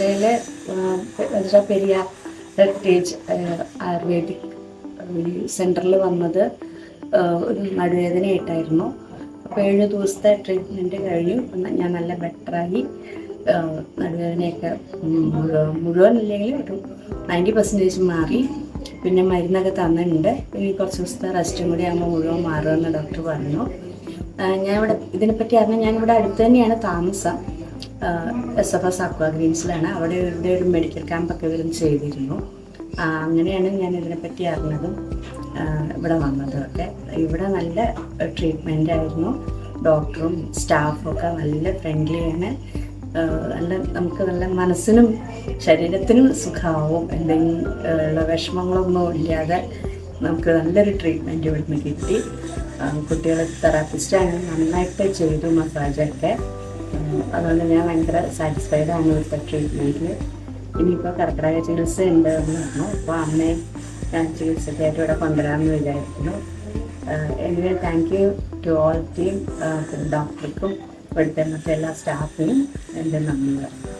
യിലെ Periya heritage ayurvedic സെൻറ്ററിൽ വന്നത് ഒരു നടുവേദനയായിട്ടായിരുന്നു. അപ്പോൾ 7 ദിവസത്തെ ട്രീറ്റ്മെൻറ്റ് കഴിഞ്ഞു. ഞാൻ നല്ല ബെറ്ററായി. നടുവേദനയൊക്കെ മുഴുവൻ ഇല്ലെങ്കിൽ ഒരു 90% മാറി. പിന്നെ മരുന്നൊക്കെ തന്നിട്ടുണ്ട്. ഇനി കുറച്ച് ദിവസത്തെ റെസ്റ്റും കൂടി ആകുമ്പോൾ മുഴുവൻ മാറുമെന്ന് ഡോക്ടർ പറഞ്ഞു. ഇതിനെപ്പറ്റി അറിഞ്ഞാൽ ഞാനിവിടെ അടുത്ത് തന്നെയാണ് താമസം. SFS അക്വാ ഗ്രീൻസിലാണ്. അവിടെ ഒരു മെഡിക്കൽ ക്യാമ്പൊക്കെ ഇവരും ചെയ്തിരുന്നു. അങ്ങനെയാണ് ഞാൻ ഇതിനെപ്പറ്റി അറിഞ്ഞതും ഇവിടെ വന്നതും ഒക്കെ. ഇവിടെ നല്ല ട്രീറ്റ്മെൻ്റ് ആയിരുന്നു. ഡോക്ടറും സ്റ്റാഫും ഒക്കെ നല്ല ഫ്രണ്ട്ലിയാണ്. നമുക്ക് നല്ല മനസ്സിനും ശരീരത്തിനും സുഖമാവും. എന്തെങ്കിലും ഉള്ള വിഷമങ്ങളൊന്നും ഇല്ലാതെ നമുക്ക് നല്ലൊരു ട്രീറ്റ്മെൻറ്റ് ഇവിടുന്ന് കിട്ടി. കുട്ടികൾ തെറാപ്പിസ്റ്റാണ്, നന്നായിട്ട് ചെയ്തു മസാജൊക്കെ. അതുകൊണ്ട് ഞാൻ ഭയങ്കര സാറ്റിസ്ഫൈഡ് ആണ് ഇവിടുത്തെ ട്രീറ്റ്മെൻറ്റിൽ. ഇനിയിപ്പോൾ കർക്കിടക ചികിത്സ ഉണ്ട് എന്ന് പറഞ്ഞു. അപ്പോൾ അമ്മയെ ഞാൻ ചികിത്സയ്ക്കായിട്ട് ഇവിടെ കൊണ്ടുവരാമെന്ന് വിചാരിക്കുന്നു. Anyway thank you to all team, ഡോക്ടർക്കും ഇവിടുത്തെ മറ്റെല്ലാ സ്റ്റാഫിനും എൻ്റെ നന്ദി പറഞ്ഞു.